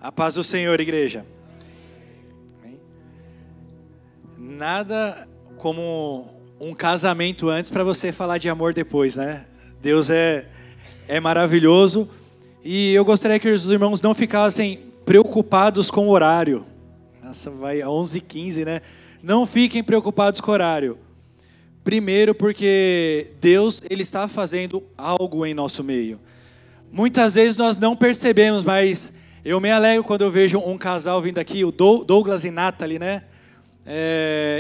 A paz do Senhor, igreja. Nada como um casamento antes para você falar de amor depois, né? Deus é maravilhoso. E eu gostaria que os irmãos não ficassem preocupados com o horário. Nossa, vai a 11h15, né? Não fiquem preocupados com o horário. Primeiro porque Deus, Ele está fazendo algo em nosso meio. Muitas vezes nós não percebemos, mas eu me alegro quando eu vejo um casal vindo aqui, o Douglas e Nathalie, né?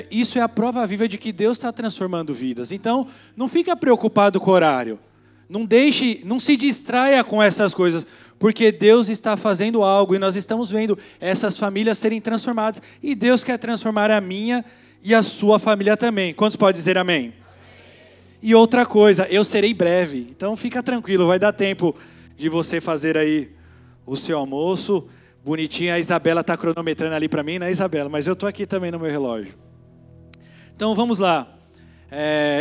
Isso é a prova viva de que Deus está transformando vidas. Então, não fica preocupado com o horário. Não se distraia com essas coisas, porque Deus está fazendo algo e nós estamos vendo essas famílias serem transformadas. E Deus quer transformar a minha e a sua família também. Quantos podem dizer amém? Amém. E outra coisa, eu serei breve. Então, fica tranquilo, vai dar tempo de você fazer aí o seu almoço. Bonitinha, a Isabela está cronometrando ali para mim, né, Isabela? Mas eu estou aqui também no meu relógio. Então, vamos lá.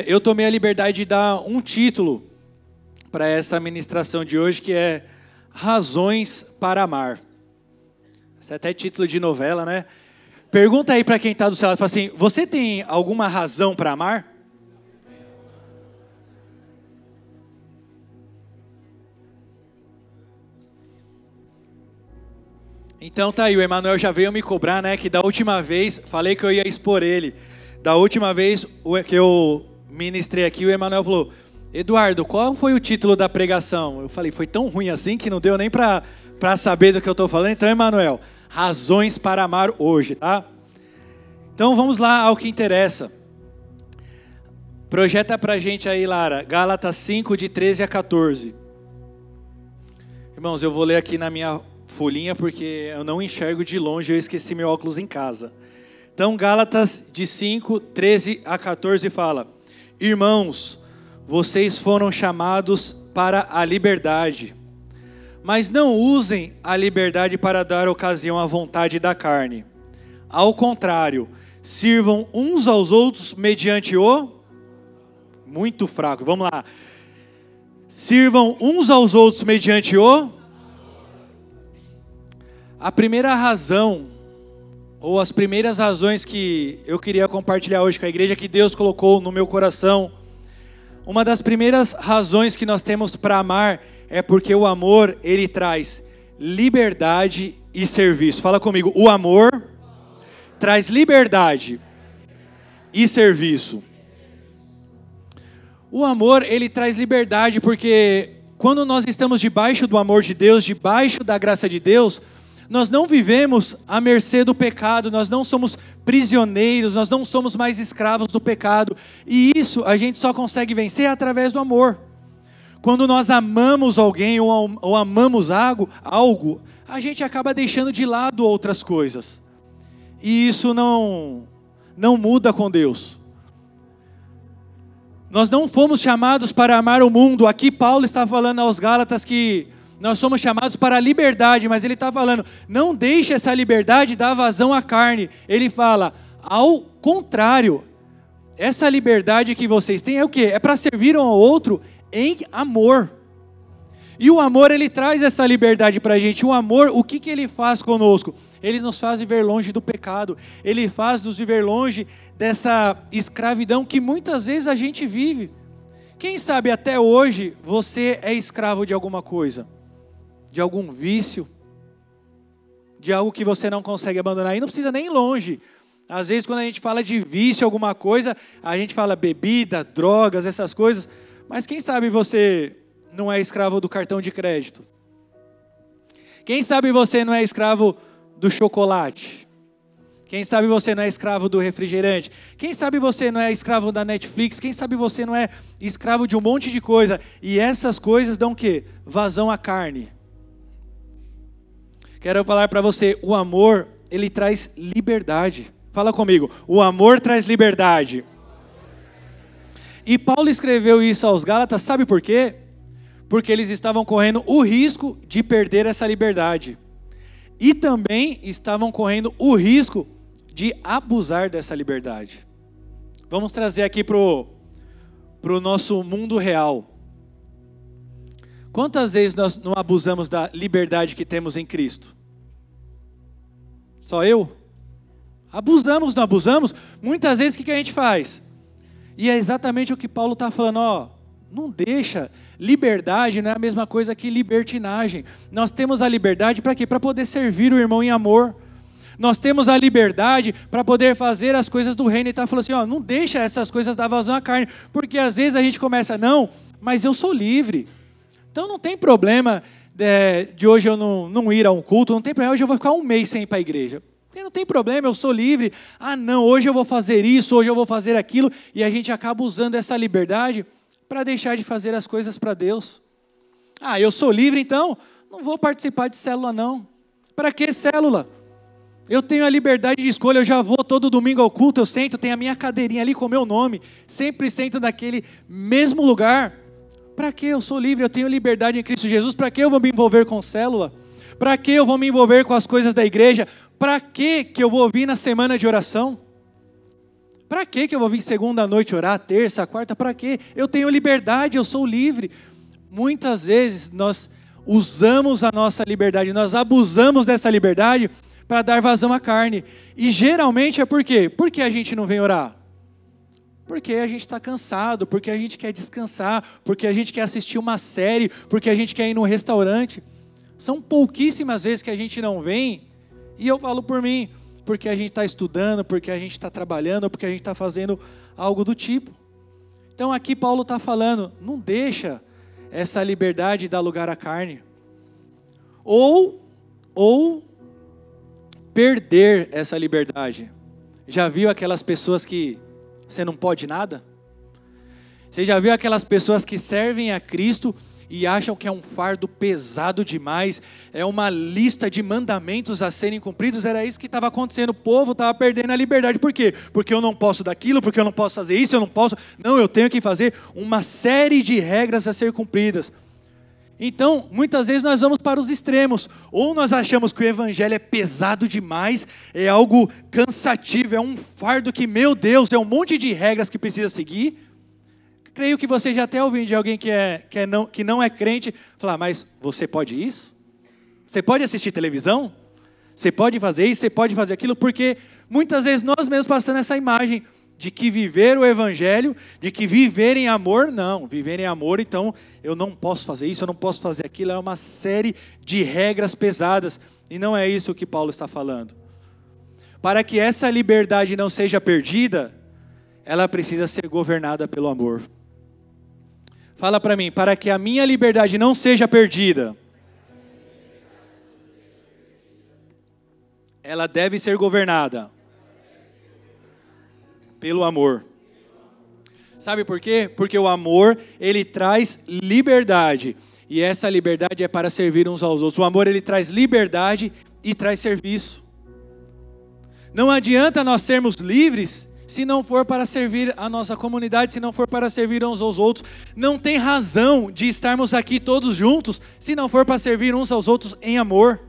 Eu tomei a liberdade de dar um título para essa ministração de hoje, que é Razões para Amar. Esse é até título de novela, né? Pergunta aí para quem está do seu lado, fala assim, você tem alguma razão para amar? Então tá aí, o Emanuel já veio me cobrar, né, que da última vez, falei que eu ia expor ele, da última vez que eu ministrei aqui, o Emanuel falou, Eduardo, qual foi o título da pregação? Eu falei, foi tão ruim assim que não deu nem para saber do que eu estou falando. Então, Emanuel, razões para amar hoje, tá? Então vamos lá ao que interessa. Projeta pra gente aí, Lara, Gálatas 5, de 13 a 14. Irmãos, eu vou ler aqui na minha folhinha porque eu não enxergo de longe, eu esqueci meu óculos em casa. Então, Gálatas de 5, 13 a 14 fala, irmãos, vocês foram chamados para a liberdade, mas não usem a liberdade para dar ocasião à vontade da carne. Ao contrário, sirvam uns aos outros mediante o... Muito fraco, vamos lá. Sirvam uns aos outros mediante o... A primeira razão, ou as primeiras razões que eu queria compartilhar hoje com a igreja, que Deus colocou no meu coração, uma das primeiras razões que nós temos para amar é porque o amor, ele traz liberdade e serviço. Fala comigo, o amor traz liberdade e serviço. O amor, ele traz liberdade porque quando nós estamos debaixo do amor de Deus, debaixo da graça de Deus, nós não vivemos à mercê do pecado, nós não somos prisioneiros, nós não somos mais escravos do pecado. E isso a gente só consegue vencer através do amor. Quando nós amamos alguém ou amamos algo, a gente acaba deixando de lado outras coisas. E isso não muda com Deus. Nós não fomos chamados para amar o mundo. Aqui Paulo está falando aos Gálatas que nós somos chamados para a liberdade, mas ele está falando, não deixe essa liberdade dar vazão à carne. Ele fala, ao contrário, essa liberdade que vocês têm é o quê? É para servir um ao outro em amor. E o amor, ele traz essa liberdade para a gente. O amor, o que ele faz conosco? Ele nos faz viver longe do pecado. Ele faz nos viver longe dessa escravidão que muitas vezes a gente vive. Quem sabe até hoje você é escravo de alguma coisa? De algum vício, de algo que você não consegue abandonar. E não precisa nem ir longe. Às vezes quando a gente fala de vício, alguma coisa, a gente fala bebida, drogas, essas coisas. Mas quem sabe você não é escravo do cartão de crédito? Quem sabe você não é escravo do chocolate? Quem sabe você não é escravo do refrigerante? Quem sabe você não é escravo da Netflix? Quem sabe você não é escravo de um monte de coisa? E essas coisas dão o quê? Vazão à carne. Quero falar para você, o amor, ele traz liberdade. Fala comigo, o amor traz liberdade. E Paulo escreveu isso aos Gálatas, sabe por quê? Porque eles estavam correndo o risco de perder essa liberdade. E também estavam correndo o risco de abusar dessa liberdade. Vamos trazer aqui para o nosso mundo real. Quantas vezes nós não abusamos da liberdade que temos em Cristo? Só eu? Abusamos, não abusamos? Muitas vezes o que a gente faz? E é exatamente o que Paulo está falando, ó. Não deixa. Liberdade não é a mesma coisa que libertinagem. Nós temos a liberdade para quê? Para poder servir o irmão em amor. Nós temos a liberdade para poder fazer as coisas do reino. E está falando assim, ó, não deixa essas coisas dar vazão à carne. Porque às vezes a gente começa, não, mas eu sou livre. Então não tem problema de hoje eu não ir a um culto, não tem problema, hoje eu vou ficar um mês sem ir para a igreja. Não tem problema, eu sou livre. Ah não, hoje eu vou fazer isso, hoje eu vou fazer aquilo. E a gente acaba usando essa liberdade para deixar de fazer as coisas para Deus. Ah, eu sou livre então, não vou participar de célula não. Para que célula? Eu tenho a liberdade de escolha, eu já vou todo domingo ao culto, eu sento, tenho a minha cadeirinha ali com o meu nome, sempre sento naquele mesmo lugar. Para que eu sou livre, eu tenho liberdade em Cristo Jesus, para que eu vou me envolver com célula? Para que eu vou me envolver com as coisas da igreja? Para que eu vou vir na semana de oração? Para que eu vou vir segunda à noite orar, terça, quarta? Para quê? Eu tenho liberdade, eu sou livre. Muitas vezes nós usamos a nossa liberdade, nós abusamos dessa liberdade para dar vazão à carne. E geralmente é por quê? Por que a gente não vem orar? Porque a gente está cansado, porque a gente quer descansar, porque a gente quer assistir uma série, porque a gente quer ir num restaurante. São pouquíssimas vezes que a gente não vem, e eu falo por mim, porque a gente está estudando, porque a gente está trabalhando, porque a gente está fazendo algo do tipo. Então aqui Paulo está falando, não deixa essa liberdade dar lugar à carne. Ou perder essa liberdade. Já viu aquelas pessoas que você não pode nada? Você já viu aquelas pessoas que servem a Cristo e acham que é um fardo pesado demais, é uma lista de mandamentos a serem cumpridos? Era isso que estava acontecendo, o povo estava perdendo a liberdade. Por quê? Porque eu não posso daquilo, porque eu não posso fazer isso, eu não posso... Não, eu tenho que fazer uma série de regras a ser cumpridas. Então, muitas vezes nós vamos para os extremos. Ou nós achamos que o evangelho é pesado demais, é algo cansativo, é um fardo que, meu Deus, é um monte de regras que precisa seguir. Creio que você já até ouviu de alguém que não é crente, falar, mas você pode isso? Você pode assistir televisão? Você pode fazer isso, você pode fazer aquilo? Porque muitas vezes nós mesmos passamos essa imagem de que viver o evangelho, de que viver em amor, não, viver em amor, então eu não posso fazer isso, eu não posso fazer aquilo, é uma série de regras pesadas, e não é isso que Paulo está falando. Para que essa liberdade não seja perdida, ela precisa ser governada pelo amor. Fala para mim, para que a minha liberdade não seja perdida, ela deve ser governada pelo amor. Sabe por quê? Porque o amor, ele traz liberdade. E essa liberdade é para servir uns aos outros. O amor, ele traz liberdade e traz serviço. Não adianta nós sermos livres se não for para servir a nossa comunidade, se não for para servir uns aos outros. Não tem razão de estarmos aqui todos juntos se não for para servir uns aos outros em amor.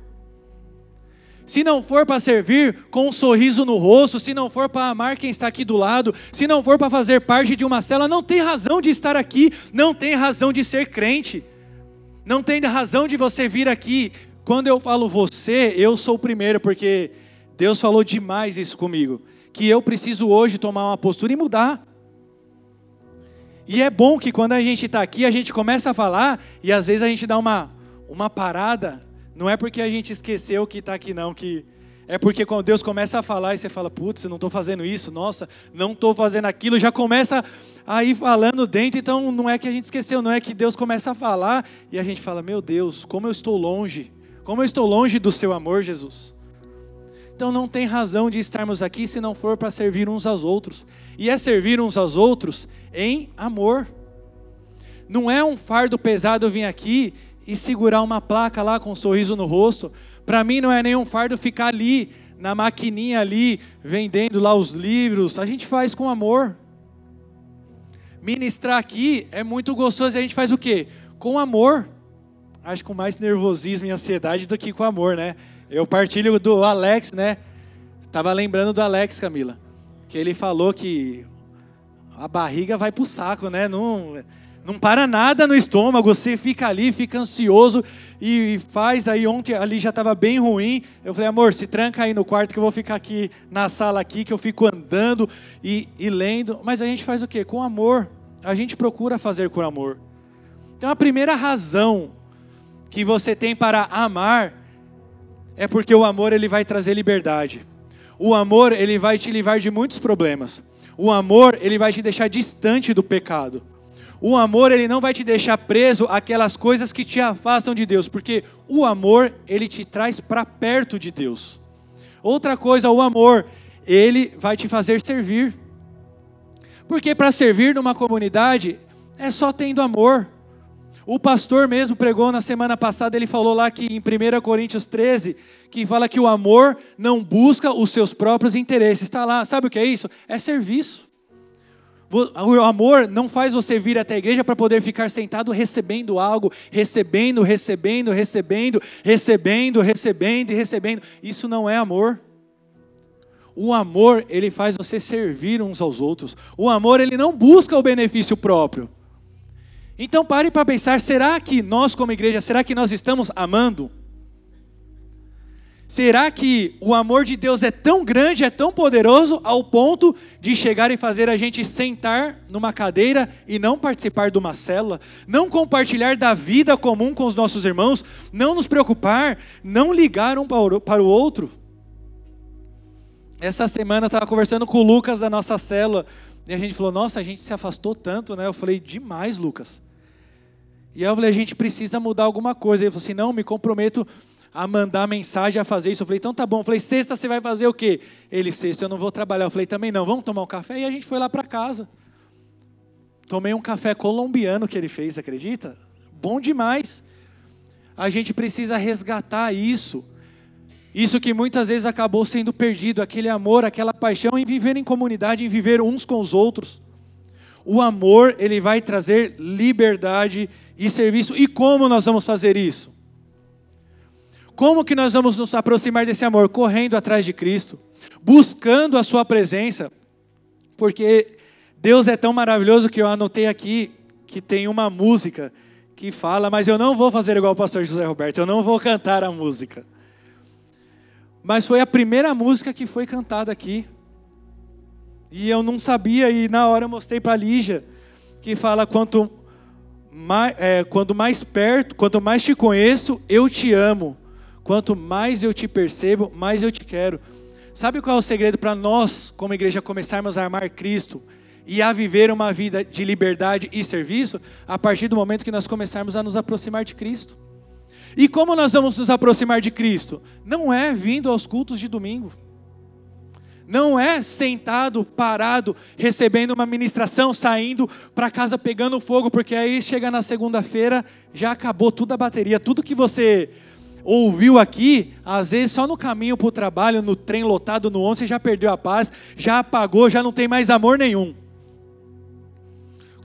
Se não for para servir com um sorriso no rosto, se não for para amar quem está aqui do lado, se não for para fazer parte de uma célula, não tem razão de estar aqui, não tem razão de ser crente, não tem razão de você vir aqui. Quando eu falo você, eu sou o primeiro, porque Deus falou demais isso comigo, que eu preciso hoje tomar uma postura e mudar. E é bom que quando a gente está aqui, a gente começa a falar, e às vezes a gente dá uma parada. Não é porque a gente esqueceu que está aqui não, que é porque quando Deus começa a falar e você fala, putz, eu não estou fazendo isso, nossa, não estou fazendo aquilo, já começa a ir falando dentro. Então não é que a gente esqueceu, não é que Deus começa a falar e a gente fala, meu Deus, como eu estou longe do seu amor, Jesus. Então não tem razão de estarmos aqui se não for para servir uns aos outros, e é servir uns aos outros em amor. Não é um fardo pesado vir aqui e segurar uma placa lá com um sorriso no rosto. Para mim não é nenhum fardo ficar ali, na maquininha ali, vendendo lá os livros. A gente faz com amor. Ministrar aqui é muito gostoso, e a gente faz o quê? Com amor. Acho que com mais nervosismo e ansiedade do que com amor, né? Eu partilho do Alex, né? Tava lembrando do Alex, Camila, que ele falou que a barriga vai pro saco, né? Não Não para nada no estômago, você fica ali, fica ansioso e faz. Aí ontem ali já estava bem ruim. Eu falei, amor, se tranca aí no quarto que eu vou ficar aqui na sala aqui, que eu fico andando e lendo. Mas a gente faz o quê? Com amor. A gente procura fazer com amor. Então a primeira razão que você tem para amar é porque o amor ele vai trazer liberdade. O amor ele vai te livrar de muitos problemas. O amor ele vai te deixar distante do pecado. O amor, ele não vai te deixar preso àquelas coisas que te afastam de Deus, porque o amor, ele te traz para perto de Deus. Outra coisa, o amor, ele vai te fazer servir. Porque para servir numa comunidade, é só tendo amor. O pastor mesmo pregou na semana passada, ele falou lá que em 1 Coríntios 13, que fala que o amor não busca os seus próprios interesses. Está lá, sabe o que é isso? É serviço. O amor não faz você vir até a igreja para poder ficar sentado recebendo algo, recebendo. Isso não é amor. O amor, ele faz você servir uns aos outros. O amor, ele não busca o benefício próprio. Então pare para pensar, será que nós como igreja, será que nós estamos amando? Será que o amor de Deus é tão grande, é tão poderoso, ao ponto de chegar e fazer a gente sentar numa cadeira e não participar de uma célula, não compartilhar da vida comum com os nossos irmãos, não nos preocupar, não ligar um para o outro? Essa semana eu estava conversando com o Lucas da nossa célula, e a gente falou, nossa, a gente se afastou tanto, né? Eu falei, demais, Lucas. E eu falei, a gente precisa mudar alguma coisa. Ele falou assim, não, me comprometo a mandar mensagem, a fazer isso. Eu falei, então tá bom. Eu falei, sexta você vai fazer o quê? Ele, sexta eu não vou trabalhar. Eu falei, também não, vamos tomar um café? E a gente foi lá para casa. Tomei um café colombiano que ele fez, acredita? Bom demais. A gente precisa resgatar isso. Isso que muitas vezes acabou sendo perdido, aquele amor, aquela paixão em viver em comunidade, em viver uns com os outros. O amor, ele vai trazer liberdade e serviço. E como nós vamos fazer isso? Como que nós vamos nos aproximar desse amor? Correndo atrás de Cristo, buscando a sua presença, porque Deus é tão maravilhoso que eu anotei aqui que tem uma música que fala, mas eu não vou fazer igual o pastor José Roberto, eu não vou cantar a música. Mas foi a primeira música que foi cantada aqui. E eu não sabia, e na hora eu mostrei para a Lígia, que fala, quanto mais perto, quanto mais te conheço, eu te amo. Quanto mais eu te percebo, mais eu te quero. Sabe qual é o segredo para nós, como igreja, começarmos a amar Cristo e a viver uma vida de liberdade e serviço? A partir do momento que nós começarmos a nos aproximar de Cristo. E como nós vamos nos aproximar de Cristo? Não é vindo aos cultos de domingo. Não é sentado, parado, recebendo uma ministração, saindo para casa pegando fogo, porque aí chega na segunda-feira, já acabou toda a bateria, tudo que você ouviu aqui, às vezes só no caminho para o trabalho, no trem lotado, no ônibus, você já perdeu a paz, já apagou, já não tem mais amor nenhum.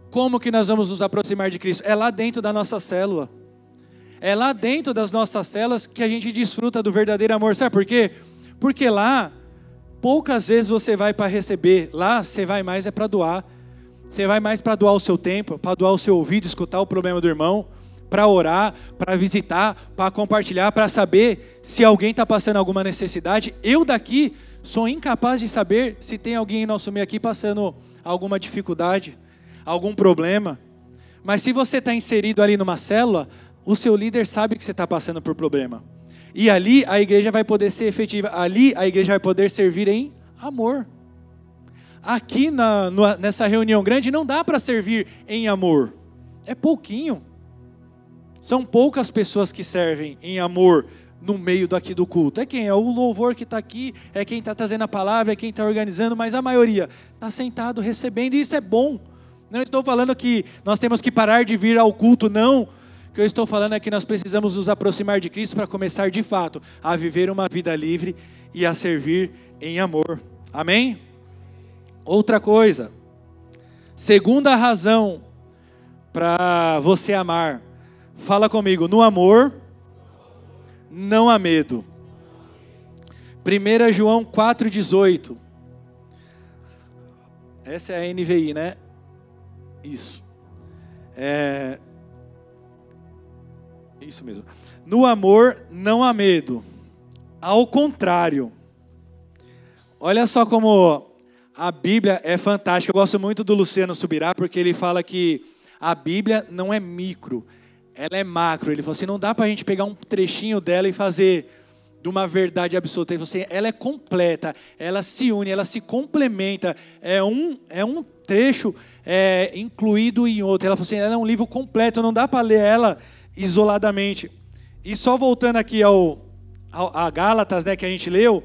Como que nós vamos nos aproximar de Cristo? É lá dentro da nossa célula. É lá dentro das nossas células que a gente desfruta do verdadeiro amor. Sabe por quê? Porque lá, poucas vezes você vai para receber. Lá, você vai mais é para doar. Você vai mais para doar o seu tempo, para doar o seu ouvido, escutar o problema do irmão, para orar, para visitar, para compartilhar, para saber se alguém está passando alguma necessidade. Eu daqui sou incapaz de saber se tem alguém em nosso meio aqui passando alguma dificuldade, algum problema. Mas se você está inserido ali numa célula, o seu líder sabe que você está passando por problema. E ali a igreja vai poder ser efetiva. Ali a igreja vai poder servir em amor. Aqui nessa reunião grande não dá para servir em amor. É pouquinho. São poucas pessoas que servem em amor no meio daqui do culto. É quem? É o louvor que está aqui, é quem está trazendo a palavra, é quem está organizando, mas a maioria está sentado recebendo, e isso é bom. Não estou falando que nós temos que parar de vir ao culto, não. O que eu estou falando é que nós precisamos nos aproximar de Cristo para começar de fato a viver uma vida livre e a servir em amor. Amém? Outra coisa, segunda razão para você amar. Fala comigo, no amor, não há medo. 1 João 4,18. Essa é a NVI, né? Isso. Isso mesmo. No amor não há medo. Ao contrário. Olha só como a Bíblia é fantástica. Eu gosto muito do Luciano Subirá, porque ele fala que a Bíblia não é micro, ela é macro. Ele falou assim, não dá para a gente pegar um trechinho dela e fazer de uma verdade absoluta. Ele falou assim, ela é completa, ela se une, ela se complementa. É um trecho incluído em outro. Ela falou assim, ela é um livro completo, não dá para ler ela isoladamente. E só voltando aqui a Gálatas, né, que a gente leu,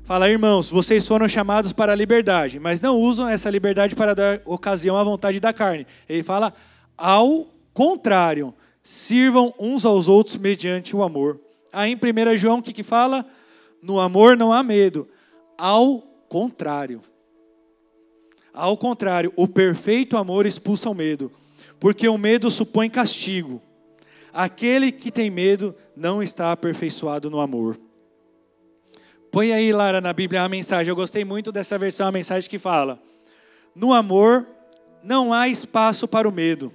fala, irmãos, vocês foram chamados para a liberdade, mas não usam essa liberdade para dar ocasião à vontade da carne. Ele fala, ao contrário, sirvam uns aos outros mediante o amor. Aí em 1 João, o que fala? No amor não há medo. Ao contrário. Ao contrário, o perfeito amor expulsa o medo, porque o medo supõe castigo. Aquele que tem medo não está aperfeiçoado no amor. Põe aí, Lara, na Bíblia a mensagem. Eu gostei muito dessa versão, a mensagem que fala: no amor não há espaço para o medo.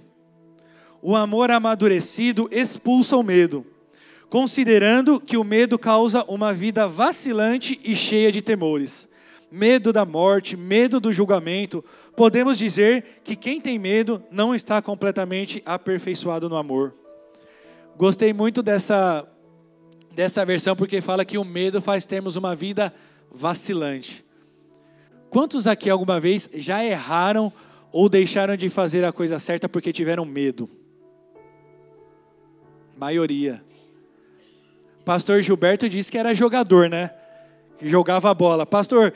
O amor amadurecido expulsa o medo, considerando que o medo causa uma vida vacilante e cheia de temores. Medo da morte, medo do julgamento. Podemos dizer que quem tem medo não está completamente aperfeiçoado no amor. Gostei muito dessa versão, porque fala que o medo faz termos uma vida vacilante. Quantos aqui alguma vez já erraram ou deixaram de fazer a coisa certa porque tiveram medo? Maioria. Pastor Gilberto disse que era jogador, né? Que jogava a bola. Pastor,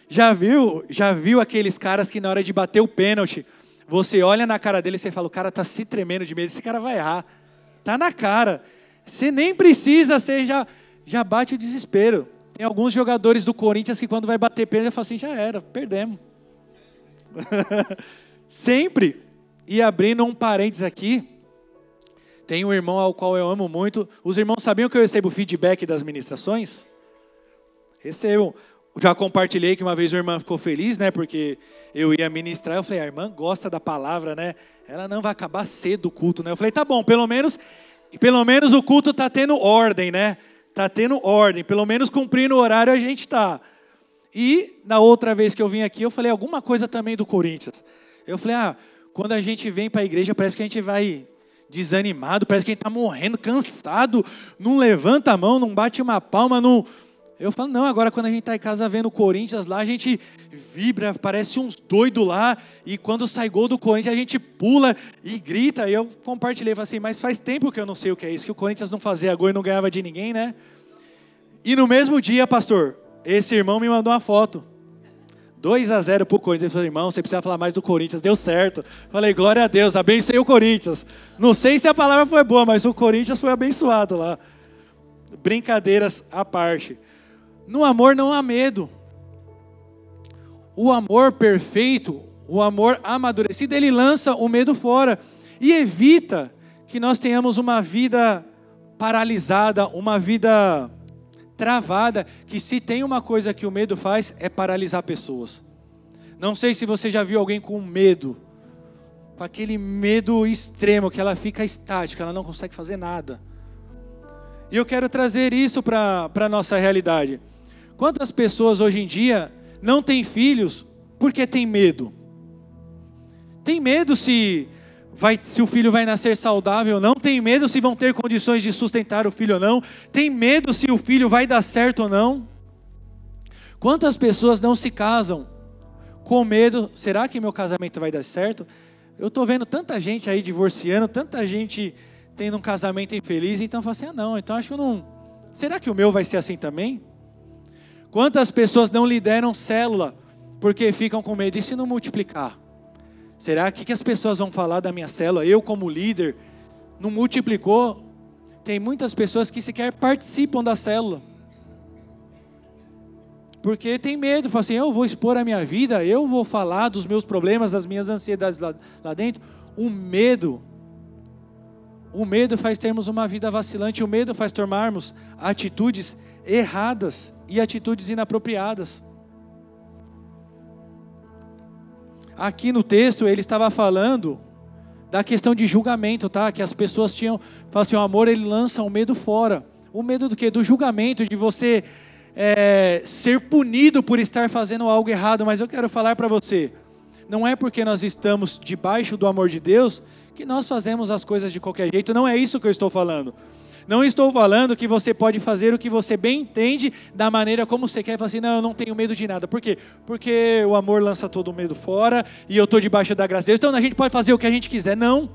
já viu aqueles caras que na hora de bater o pênalti, você olha na cara dele e você fala, o cara tá se tremendo de medo, esse cara vai errar. Tá na cara. Você nem precisa, você já bate o desespero. Tem alguns jogadores do Corinthians que quando vai bater pênalti, falam assim, já era, perdemos. Sempre. E abrindo um parênteses aqui, tem um irmão ao qual eu amo muito. Os irmãos sabiam que eu recebo feedback das ministrações? Recebo. Já compartilhei que uma vez uma irmã ficou feliz, né? Porque eu ia ministrar. Eu falei, a irmã gosta da palavra, né? Ela não vai acabar cedo o culto, né? Eu falei, tá bom, pelo menos o culto tá tendo ordem, né? Tá tendo ordem. Pelo menos cumprindo o horário a gente tá. E na outra vez que eu vim aqui, eu falei alguma coisa também do Corinthians. Eu falei, quando a gente vem para a igreja, parece que a gente vai desanimado, parece que a gente está morrendo, cansado, não levanta a mão, não bate uma palma, não... Eu falo, não, agora quando a gente está em casa vendo o Corinthians lá, a gente vibra, parece uns doidos lá, e quando sai gol do Corinthians, a gente pula e grita. E eu compartilhei, falei assim, mas faz tempo que eu não sei o que é isso, que o Corinthians não fazia gol e não ganhava de ninguém, né? E no mesmo dia, pastor, esse irmão me mandou uma foto. 2-0 pro Corinthians. Ele falou, irmão, você precisa falar mais do Corinthians, deu certo. Falei, glória a Deus, abençoei o Corinthians. Não sei se a palavra foi boa, mas o Corinthians foi abençoado lá. Brincadeiras à parte. No amor não há medo. O amor perfeito, o amor amadurecido, ele lança o medo fora e evita que nós tenhamos uma vida paralisada, uma vida travada, que se tem uma coisa que o medo faz, é paralisar pessoas. Não sei se você já viu alguém com medo, com aquele medo extremo, que ela fica estática, ela não consegue fazer nada. E eu quero trazer isso para a nossa realidade. Quantas pessoas hoje em dia não têm filhos porque tem medo? Tem medo se o filho vai nascer saudável ou não, tem medo se vão ter condições de sustentar o filho ou não, tem medo se o filho vai dar certo ou não. Quantas pessoas não se casam com medo, será que meu casamento vai dar certo? Eu estou vendo tanta gente aí divorciando, tanta gente tendo um casamento infeliz, então eu falo assim, não, então acho que eu não... Será que o meu vai ser assim também? Quantas pessoas não lideram célula porque ficam com medo, e se não multiplicar? Será que as pessoas vão falar da minha célula? Eu como líder, não multiplicou? Tem muitas pessoas que sequer participam da célula. Porque tem medo, fala assim, eu vou expor a minha vida, eu vou falar dos meus problemas, das minhas ansiedades lá dentro. O medo faz termos uma vida vacilante, o medo faz tomarmos atitudes erradas e atitudes inapropriadas. aqui no texto ele estava falando da questão de julgamento, tá? Que as pessoas falam assim, o amor ele lança o medo fora. O medo do quê? Do julgamento, de você ser punido por estar fazendo algo errado. Mas eu quero falar para você, não é porque nós estamos debaixo do amor de Deus que nós fazemos as coisas de qualquer jeito. Não é isso que eu estou falando. Não estou falando que você pode fazer o que você bem entende, da maneira como você quer, e falar assim, não, eu não tenho medo de nada. Por quê? Porque o amor lança todo o medo fora, e eu estou debaixo da graça de Deus, então a gente pode fazer o que a gente quiser. Não.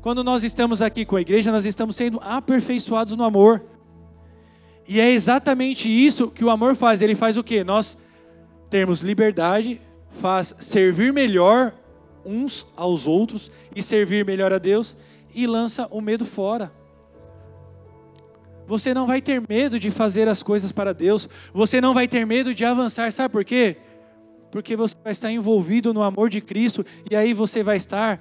Quando nós estamos aqui com a igreja, nós estamos sendo aperfeiçoados no amor. E é exatamente isso que o amor faz. Ele faz o quê? Nós termos liberdade, faz servir melhor uns aos outros, e servir melhor a Deus, e lança o medo fora. Você não vai ter medo de fazer as coisas para Deus. Você não vai ter medo de avançar. Sabe por quê? Porque você vai estar envolvido no amor de Cristo. E aí você vai estar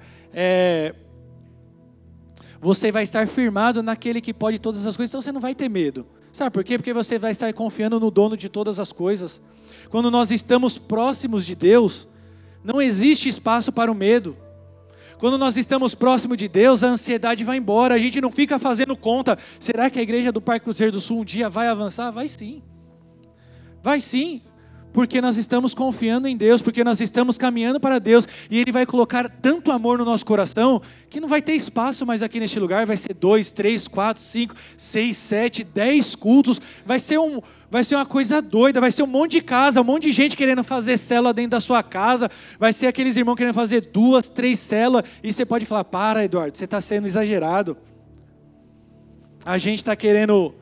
firmado naquele que pode todas as coisas. Então você não vai ter medo. Sabe por quê? Porque você vai estar confiando no dono de todas as coisas. Quando nós estamos próximos de Deus, não existe espaço para o medo. Quando nós estamos próximos de Deus, a ansiedade vai embora, a gente não fica fazendo conta. Será que a igreja do Parque Cruzeiro do Sul um dia vai avançar? Vai sim. Vai sim, porque nós estamos confiando em Deus, porque nós estamos caminhando para Deus, e Ele vai colocar tanto amor no nosso coração, que não vai ter espaço mais aqui neste lugar. Vai ser 2, 3, 4, 5, 6, 7, 10 cultos, vai ser uma coisa doida, vai ser um monte de casa, um monte de gente querendo fazer célula dentro da sua casa, vai ser aqueles irmãos querendo fazer 2, 3 células, e você pode falar, para Eduardo, você está sendo exagerado. A gente está querendo,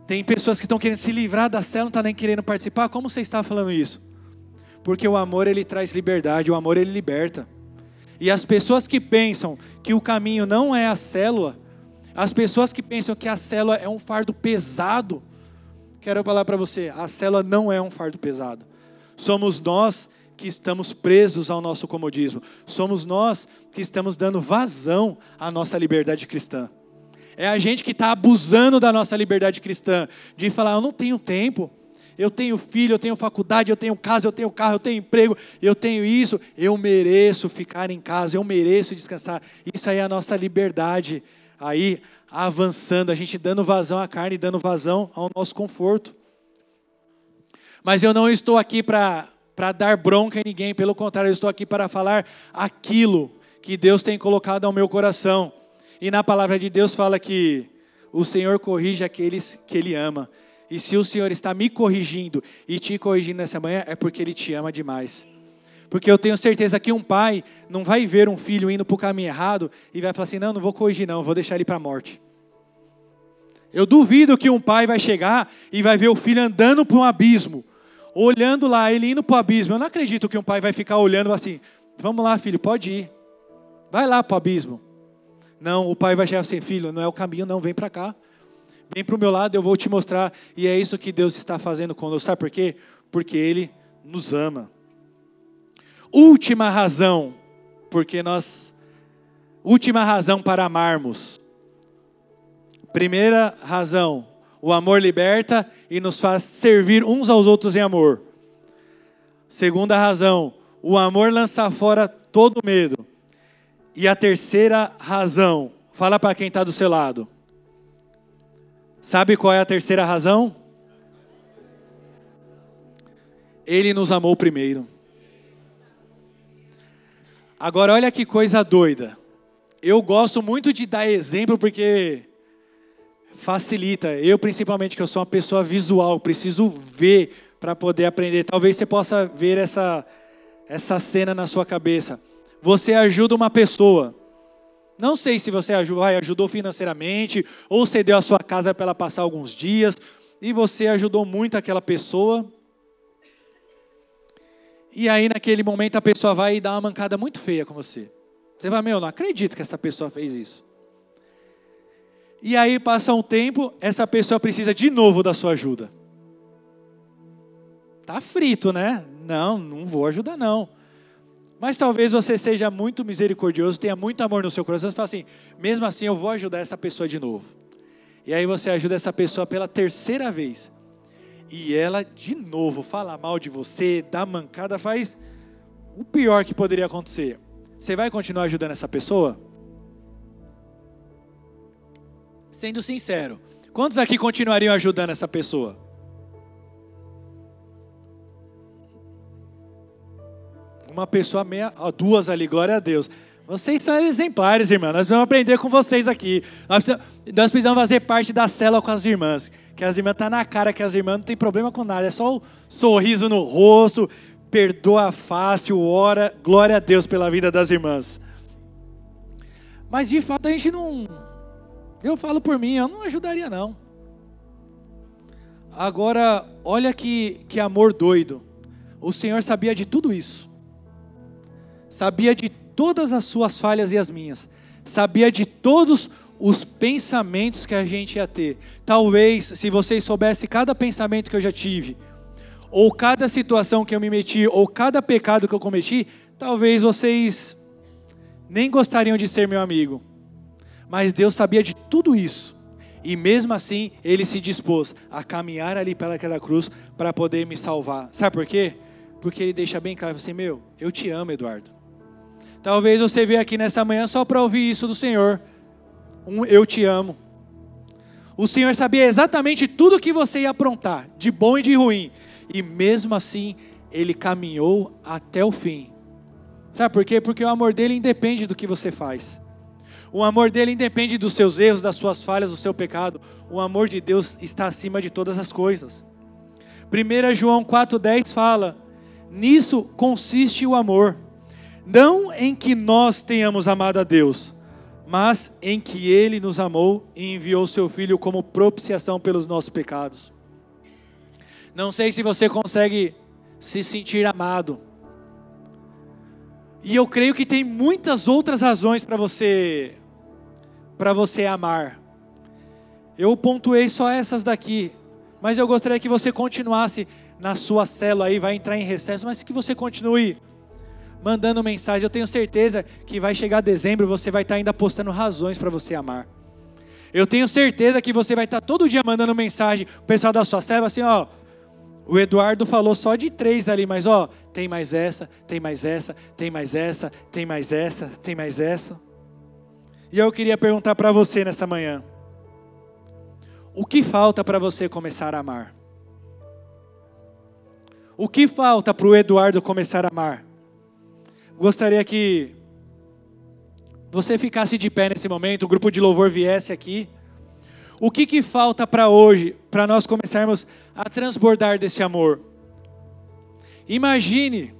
tem pessoas que estão querendo se livrar da célula, não está nem querendo participar. Como você está falando isso? Porque o amor ele traz liberdade, o amor ele liberta. E as pessoas que pensam que o caminho não é a célula, as pessoas que pensam que a célula é um fardo pesado, quero falar para você, a célula não é um fardo pesado. Somos nós que estamos presos ao nosso comodismo. Somos nós que estamos dando vazão à nossa liberdade cristã. É a gente que está abusando da nossa liberdade cristã. De falar, eu não tenho tempo. Eu tenho filho, eu tenho faculdade, eu tenho casa, eu tenho carro, eu tenho emprego, eu tenho isso. Eu mereço ficar em casa, eu mereço descansar. Isso aí é a nossa liberdade. Aí, avançando, a gente dando vazão à carne, dando vazão ao nosso conforto. Mas eu não estou aqui para dar bronca em ninguém, pelo contrário, eu estou aqui para falar aquilo que Deus tem colocado ao meu coração. E na palavra de Deus fala que o Senhor corrige aqueles que Ele ama. E se o Senhor está me corrigindo e te corrigindo nessa manhã, é porque Ele te ama demais. Porque eu tenho certeza que um pai não vai ver um filho indo para o caminho errado e vai falar assim, não vou corrigir não, vou deixar ele para a morte. Eu duvido que um pai vai chegar e vai ver o filho andando para um abismo, olhando lá, ele indo para o abismo. Eu não acredito que um pai vai ficar olhando assim, vamos lá filho, pode ir, vai lá para o abismo. Não, o pai vai chegar assim, filho, não é o caminho não, vem para cá. Vem para o meu lado, eu vou te mostrar. E é isso que Deus está fazendo conosco. Sabe por quê? Porque Ele nos ama. Última razão para amarmos. Primeira razão, o amor liberta e nos faz servir uns aos outros em amor. Segunda razão, o amor lança fora todo medo. E a terceira razão, fala para quem está do seu lado. Sabe qual é a terceira razão? Ele nos amou primeiro. Agora olha que coisa doida. Eu gosto muito de dar exemplo porque facilita. Eu principalmente, que eu sou uma pessoa visual, preciso ver para poder aprender. Talvez você possa ver essa cena na sua cabeça. Você ajuda uma pessoa. Não sei se você ajudou financeiramente, ou você deu a sua casa para ela passar alguns dias, e você ajudou muito aquela pessoa. E aí naquele momento a pessoa vai dar uma mancada muito feia com você. Você vai, não acredito que essa pessoa fez isso. E aí passa um tempo, essa pessoa precisa de novo da sua ajuda. Tá frito, né? Não vou ajudar não. Mas talvez você seja muito misericordioso, tenha muito amor no seu coração, e fala assim, mesmo assim eu vou ajudar essa pessoa de novo. E aí você ajuda essa pessoa pela terceira vez. e ela de novo fala mal de você, dá mancada, faz o pior que poderia acontecer. Você vai continuar ajudando essa pessoa? Sendo sincero, quantos aqui continuariam ajudando essa pessoa? Uma pessoa meia, duas ali, glória a Deus. Vocês são exemplares, irmãs. Nós vamos aprender com vocês aqui. Nós precisamos fazer parte da célula com as irmãs. Que as irmãs estão na cara, que as irmãs não tem problema com nada. É só o sorriso no rosto, perdoa fácil, ora. Glória a Deus pela vida das irmãs. Mas de fato a gente não... Eu falo por mim, eu não ajudaria não. Agora, olha que amor doido. O Senhor sabia de tudo isso. Sabia de todas as suas falhas e as minhas. Sabia de todos os pensamentos que a gente ia ter. Talvez, se vocês soubessem cada pensamento que eu já tive, ou cada situação que eu me meti, ou cada pecado que eu cometi, talvez vocês nem gostariam de ser meu amigo. Mas Deus sabia de tudo isso. E mesmo assim, Ele se dispôs a caminhar ali pelaquela cruz para poder me salvar. Sabe por quê? Porque Ele deixa bem claro, assim, eu te amo, Eduardo. Talvez você veja aqui nessa manhã só para ouvir isso do Senhor. Eu te amo. O Senhor sabia exatamente tudo que você ia aprontar, de bom e de ruim. E mesmo assim, Ele caminhou até o fim. Sabe por quê? Porque o amor dEle independe do que você faz. O amor dEle independe dos seus erros, das suas falhas, do seu pecado. O amor de Deus está acima de todas as coisas. 1 João 4,10 fala, nisso consiste o amor. Não em que nós tenhamos amado a Deus, mas em que Ele nos amou e enviou seu Filho como propiciação pelos nossos pecados. Não sei se você consegue se sentir amado. E eu creio que tem muitas outras razões para você amar. Eu pontuei só essas daqui, mas eu gostaria que você continuasse na sua célula aí, vai entrar em recesso, mas que você continue mandando mensagem. Eu tenho certeza que vai chegar dezembro, você vai estar ainda postando razões para você amar. Eu tenho certeza que você vai estar todo dia mandando mensagem, o pessoal da sua célula assim, o Eduardo falou só de 3 ali, mas tem mais essa, tem mais essa, tem mais essa, tem mais essa, tem mais essa. E eu queria perguntar para você nessa manhã, o que falta para você começar a amar? O que falta para o Eduardo começar a amar? Gostaria que você ficasse de pé nesse momento, o grupo de louvor viesse aqui. O que falta para hoje, para nós começarmos a transbordar desse amor? Imagine,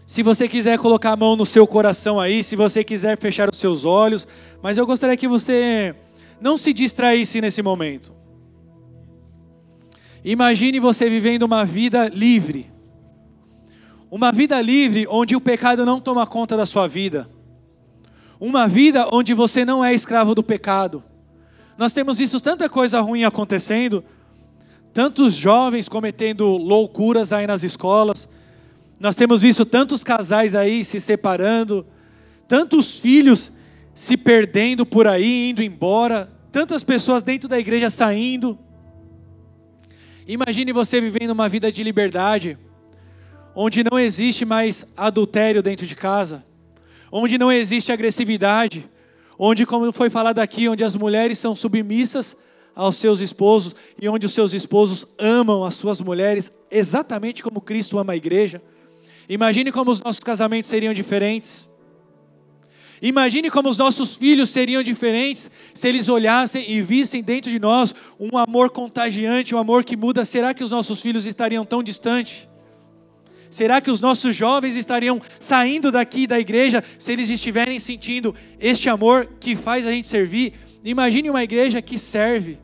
se você quiser colocar a mão no seu coração aí, se você quiser fechar os seus olhos, mas eu gostaria que você não se distraísse nesse momento. Imagine você vivendo uma vida livre. Uma vida livre onde o pecado não toma conta da sua vida. Uma vida onde você não é escravo do pecado. Nós temos visto tanta coisa ruim acontecendo, tantos jovens cometendo loucuras aí nas escolas, nós temos visto tantos casais aí se separando, tantos filhos se perdendo por aí, indo embora, tantas pessoas dentro da igreja saindo. Imagine você vivendo uma vida de liberdade, onde não existe mais adultério dentro de casa, onde não existe agressividade, onde, como foi falado aqui, onde as mulheres são submissas aos seus esposos e onde os seus esposos amam as suas mulheres exatamente como Cristo ama a igreja. Imagine como os nossos casamentos seriam diferentes. Imagine como os nossos filhos seriam diferentes se eles olhassem e vissem dentro de nós um amor contagiante, um amor que muda. Será que os nossos filhos estariam tão distantes? Será que os nossos jovens estariam saindo daqui da igreja se eles estiverem sentindo este amor que faz a gente servir? Imagine uma igreja que serve.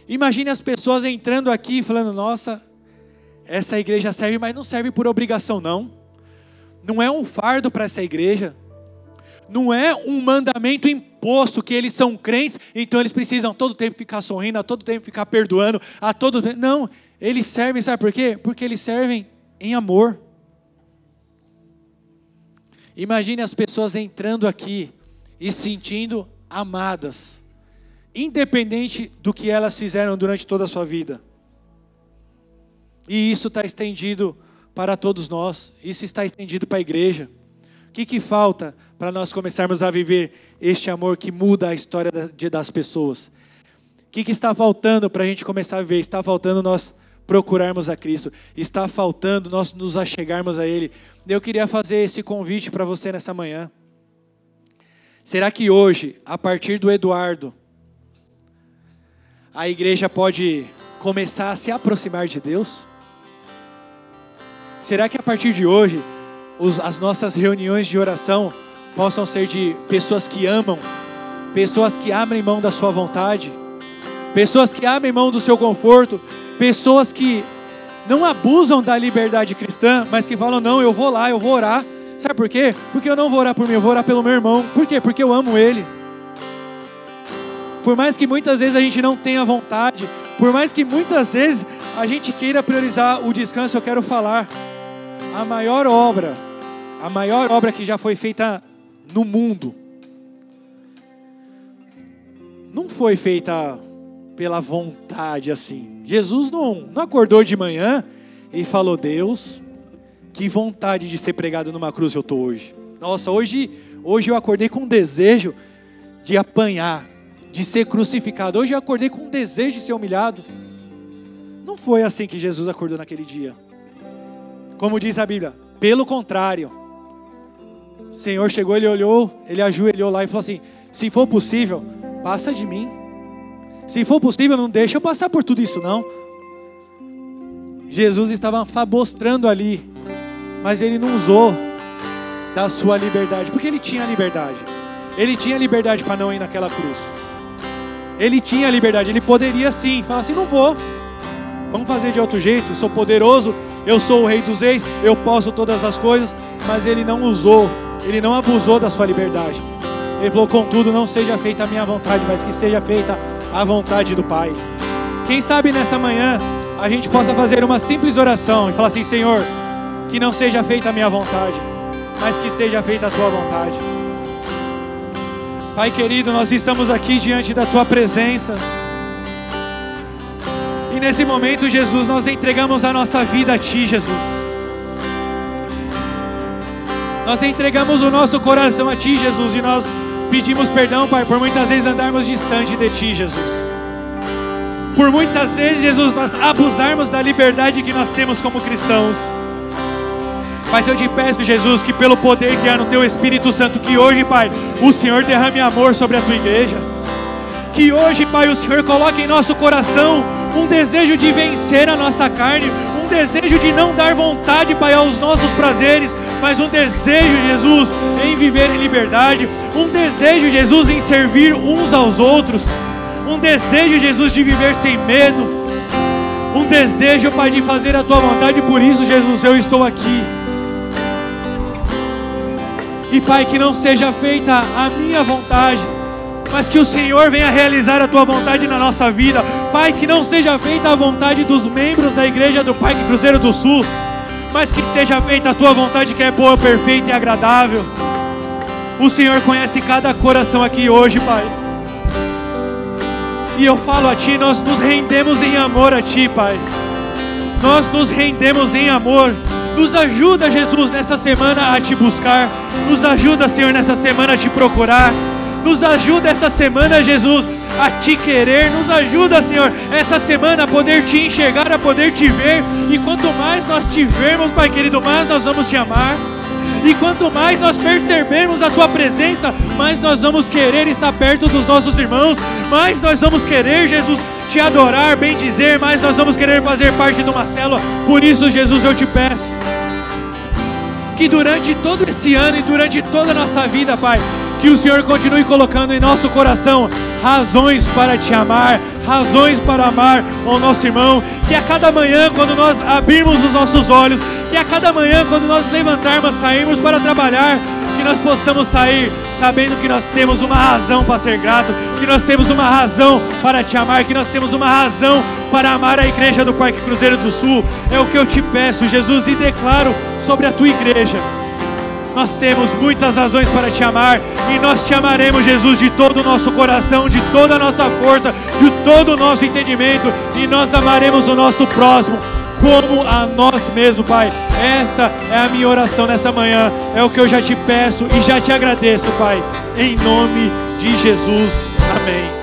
Imagine as pessoas entrando aqui e falando, nossa, essa igreja serve, mas não serve por obrigação não. Não é um fardo para essa igreja. Não é um mandamento imposto que eles são crentes, então eles precisam a todo tempo ficar sorrindo, a todo tempo ficar perdoando, a todo tempo. Não, eles servem, sabe por quê? Porque eles servem em amor. Imagine as pessoas entrando aqui e sentindo amadas, independente do que elas fizeram durante toda a sua vida. E isso está estendido para todos nós. Isso está estendido para a igreja. O que falta para nós começarmos a viver este amor que muda a história das pessoas? O que está faltando para a gente começar a viver? Está faltando nós procurarmos a Cristo. Está faltando nós nos achegarmos a Ele. Eu queria fazer esse convite para você nessa manhã. Será que hoje, a partir do Eduardo, a igreja pode começar a se aproximar de Deus? Será que a partir de hoje, as nossas reuniões de oração possam ser de pessoas que amam, pessoas que abrem mão da sua vontade, pessoas que abrem mão do seu conforto, pessoas que não abusam da liberdade cristã, mas que falam, não, eu vou lá, eu vou orar. Sabe por quê? Porque eu não vou orar por mim, eu vou orar pelo meu irmão. Por quê? Porque eu amo ele. Por mais que muitas vezes a gente não tenha vontade, por mais que muitas vezes a gente queira priorizar o descanso, eu quero falar, a maior obra que já foi feita no mundo, não foi feita pela vontade assim. Jesus não acordou de manhã e falou, Deus, que vontade de ser pregado numa cruz eu estou hoje. Nossa, hoje eu acordei com um desejo de apanhar, de ser crucificado. Hoje eu acordei com um desejo de ser humilhado. Não foi assim que Jesus acordou naquele dia. Como diz a Bíblia, pelo contrário. O Senhor chegou, Ele olhou, Ele ajoelhou lá e falou assim, se for possível, passa de mim. Se for possível, não deixa eu passar por tudo isso não. Jesus estava mostrando ali, mas Ele não usou da sua liberdade, porque Ele tinha liberdade. Ele tinha liberdade para não ir naquela cruz. Ele tinha liberdade, Ele poderia sim falar assim, não vou, vamos fazer de outro jeito, eu sou poderoso, eu sou o Rei dos Reis, eu posso todas as coisas, mas Ele não usou, Ele não abusou da sua liberdade. Ele falou, contudo, não seja feita a minha vontade, mas que seja feita a vontade do Pai. Quem sabe nessa manhã a gente possa fazer uma simples oração e falar assim, Senhor, que não seja feita a minha vontade, mas que seja feita a Tua vontade. Pai querido, nós estamos aqui diante da Tua presença. E nesse momento, Jesus, nós entregamos a nossa vida a Ti, Jesus. Nós entregamos o nosso coração a Ti, Jesus, e nós pedimos perdão, Pai, por muitas vezes andarmos distante de Ti, Jesus. Por muitas vezes, Jesus, nós abusarmos da liberdade que nós temos como cristãos. Mas eu te peço, Jesus, que pelo poder que há no Teu Espírito Santo, que hoje, Pai, o Senhor derrame amor sobre a Tua igreja. Que hoje, Pai, o Senhor coloque em nosso coração um desejo de vencer a nossa carne, um desejo de não dar vontade, Pai, aos nossos prazeres, mas um desejo, Jesus, em viver em liberdade, um desejo, Jesus, em servir uns aos outros, um desejo, Jesus, de viver sem medo, um desejo, Pai, de fazer a Tua vontade. Por isso, Jesus, eu estou aqui. E, Pai, que não seja feita a minha vontade, mas que o Senhor venha realizar a Tua vontade na nossa vida. Pai, que não seja feita a vontade dos membros da igreja do Parque Cruzeiro do Sul, mas que seja feita a Tua vontade, que é boa, perfeita e agradável. O Senhor conhece cada coração aqui hoje, Pai. E eu falo a Ti, nós nos rendemos em amor a Ti, Pai. Nós nos rendemos em amor. Nos ajuda, Jesus, nessa semana a Te buscar. Nos ajuda, Senhor, nessa semana a Te procurar. Nos ajuda essa semana, Jesus, a Te querer. Nos ajuda, Senhor, essa semana a poder Te enxergar, a poder Te ver. E quanto mais nós Te vermos, Pai querido, mais nós vamos Te amar. E quanto mais nós percebermos a Tua presença, mais nós vamos querer estar perto dos nossos irmãos. Mais nós vamos querer, Jesus, Te adorar, bem dizer. Mais nós vamos querer fazer parte de uma célula. Por isso, Jesus, eu Te peço que durante todo esse ano e durante toda a nossa vida, Pai, que o Senhor continue colocando em nosso coração razões para Te amar, razões para amar o nosso irmão. Que a cada manhã, quando nós abrirmos os nossos olhos, que a cada manhã, quando nós levantarmos, sairmos para trabalhar, que nós possamos sair sabendo que nós temos uma razão para ser grato, que nós temos uma razão para Te amar, que nós temos uma razão para amar a igreja do Parque Cruzeiro do Sul. É o que eu Te peço, Jesus, e declaro sobre a Tua igreja. Nós temos muitas razões para Te amar, e nós Te amaremos, Jesus, de todo o nosso coração, de toda a nossa força, de todo o nosso entendimento, e nós amaremos o nosso próximo como a nós mesmos, Pai. Esta é a minha oração nessa manhã. É o que eu já te peço e já te agradeço, Pai. Em nome de Jesus. Amém.